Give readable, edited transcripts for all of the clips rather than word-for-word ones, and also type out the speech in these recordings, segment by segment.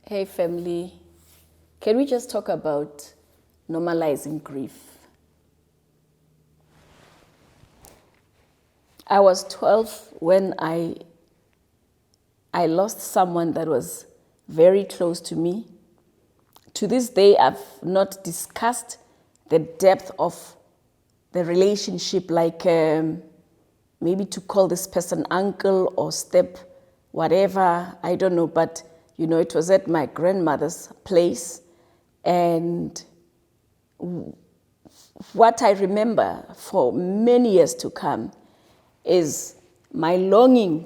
Hey family, can we just talk about normalizing grief? I was 12 when I lost someone that was very close to me. To this day, I've not discussed the depth of the relationship, like maybe to call this person uncle or step, whatever, I don't know, but it was at my grandmother's place, and what I remember for many years to come is my longing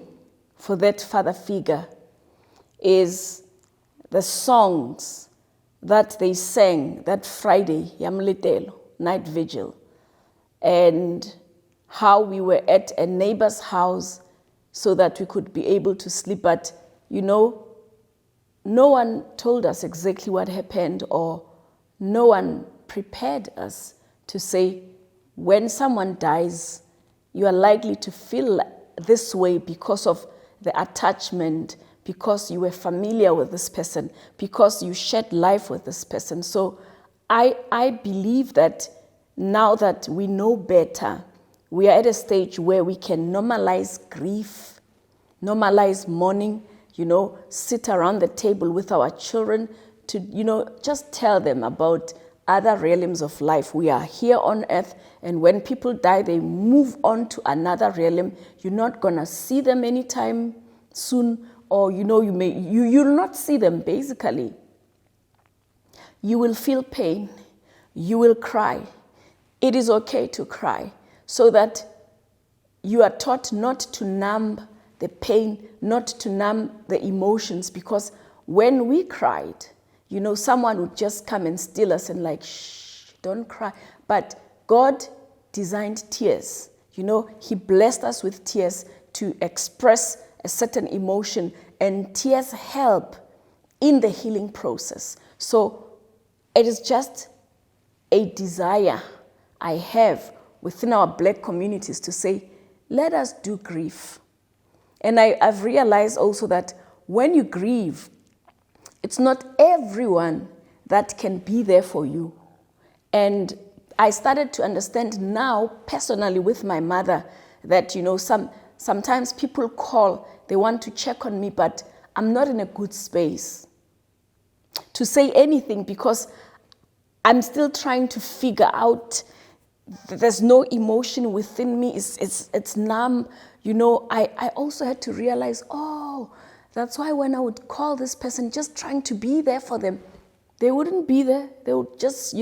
for that father figure, is the songs that they sang that Friday, Yamletelo, night vigil, and how we were at a neighbor's house so that we could be able to sleep, but no one told us exactly what happened, or no one prepared us to say, when someone dies, you are likely to feel this way because of the attachment, because you were familiar with this person, because you shared life with this person. So I believe that now that we know better, we are at a stage where we can normalize grief, normalize mourning, sit around the table with our children to, just tell them about other realms of life. We are here on earth, and when people die, they move on to another realm. You're not gonna see them anytime soon, or you'll not see them basically. You will feel pain, you will cry. It is okay to cry, so that you are taught not to numb the pain, not to numb the emotions, because when we cried, someone would just come and steal us and like, shh, don't cry. But God designed tears. He blessed us with tears to express a certain emotion, and tears help in the healing process. So it is just a desire I have within our Black communities to say, let us do grief. And I've realized also that when you grieve, it's not everyone that can be there for you. And I started to understand now, personally with my mother, that, sometimes people call, they want to check on me, but I'm not in a good space to say anything, because I'm still trying to figure out. There's no emotion within me. It's numb. I also had to realize, that's why when I would call this person just trying to be there for them, they wouldn't be there. They would just,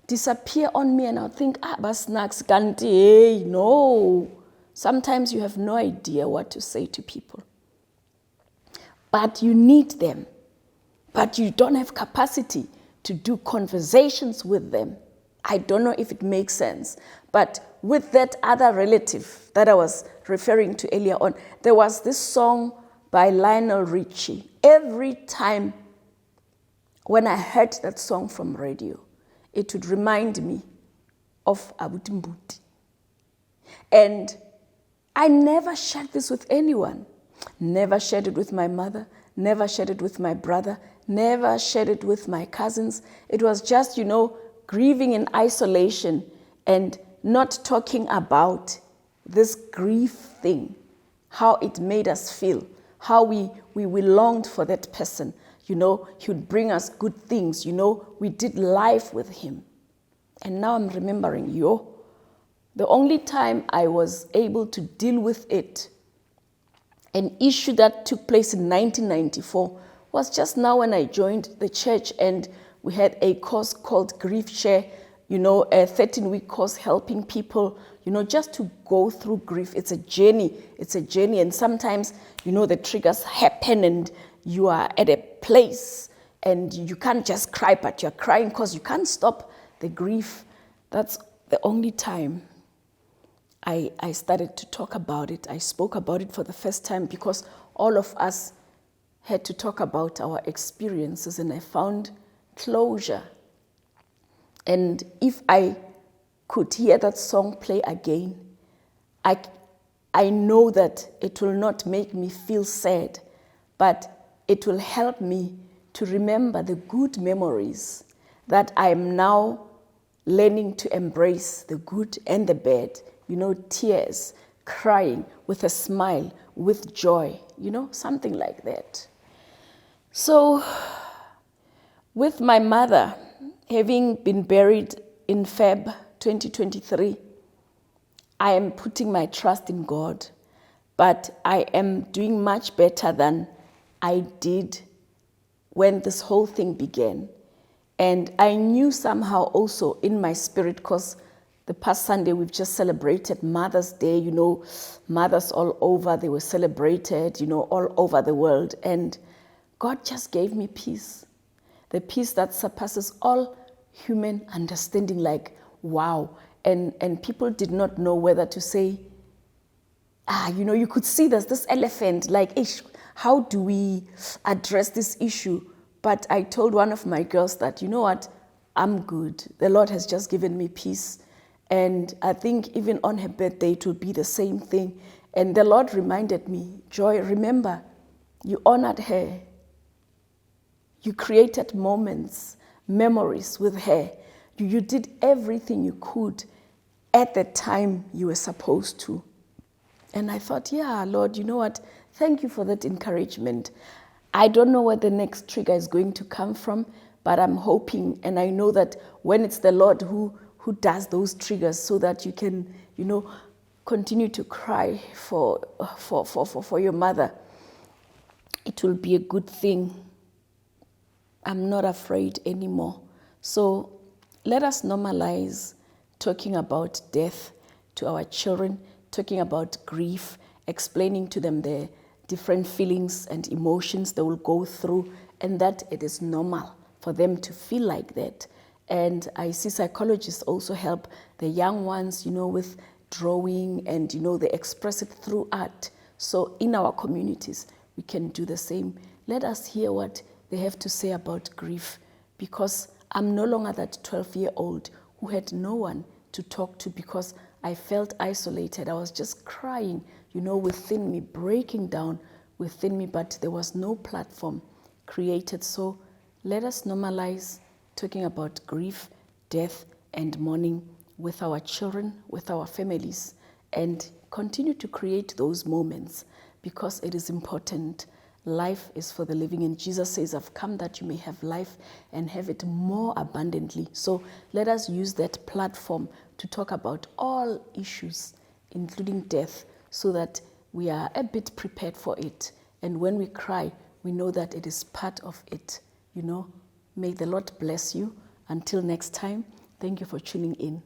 disappear on me, and I would think, basnaks kanti, hey, no. Sometimes you have no idea what to say to people. But you need them. But you don't have capacity to do conversations with them. I don't know if it makes sense. But with that other relative that I was referring to earlier on, there was this song by Lionel Richie. Every time when I heard that song from radio, it would remind me of Abuti Mbuti. And I never shared this with anyone. Never shared it with my mother, never shared it with my brother, never shared it with my cousins. It was just, grieving in isolation and not talking about this grief thing, how it made us feel, how we longed for that person. He would bring us good things. We did life with him. And now I'm remembering, the only time I was able to deal with it, an issue that took place in 1994, was just now when I joined the church, and we had a course called Grief Share, a 13-week course helping people, just to go through grief. It's a journey. And sometimes, the triggers happen and you are at a place and you can't just cry, but you're crying because you can't stop the grief. That's the only time I started to talk about it. I spoke about it for the first time because all of us had to talk about our experiences, and I found closure. And if I could hear that song play again, I know that it will not make me feel sad, but it will help me to remember the good memories that I am now learning to embrace, the good and the bad, tears, crying with a smile, with joy, something like that. So, with my mother having been buried in Feb 2023, I am putting my trust in God, but I am doing much better than I did when this whole thing began. And I knew somehow also in my spirit, because the past Sunday we've just celebrated Mother's Day, mothers all over, they were celebrated, all over the world. And God just gave me peace, the peace that surpasses all human understanding, like, wow. And people did not know whether to say, you could see there's this elephant, like, how do we address this issue? But I told one of my girls that, you know what, I'm good. The Lord has just given me peace. And I think even on her birthday, it will be the same thing. And the Lord reminded me, Joy, remember, you honored her. You created moments, memories with her. You did everything you could at the time you were supposed to. And I thought, yeah, Lord, you know what? Thank you for that encouragement. I don't know where the next trigger is going to come from, but I'm hoping, and I know that when it's the Lord who does those triggers, so that you can, continue to cry for your mother, it will be a good thing. I'm not afraid anymore. So let us normalize talking about death to our children, talking about grief, explaining to them the different feelings and emotions they will go through, and that it is normal for them to feel like that. And I see psychologists also help the young ones, with drawing, and, they express it through art. So in our communities, we can do the same. Let us hear what they have to say about grief, because I'm no longer that 12-year-old who had no one to talk to because I felt isolated. I was just crying, within me, breaking down within me, but there was no platform created. So let us normalize talking about grief, death, and mourning with our children, with our families, and continue to create those moments, because it is important. Life is for the living, and Jesus says, I've come that you may have life and have it more abundantly. So let us use that platform to talk about all issues, including death, so that we are a bit prepared for it. And when we cry, we know that it is part of it. May the Lord bless you. Until next time, thank you for tuning in.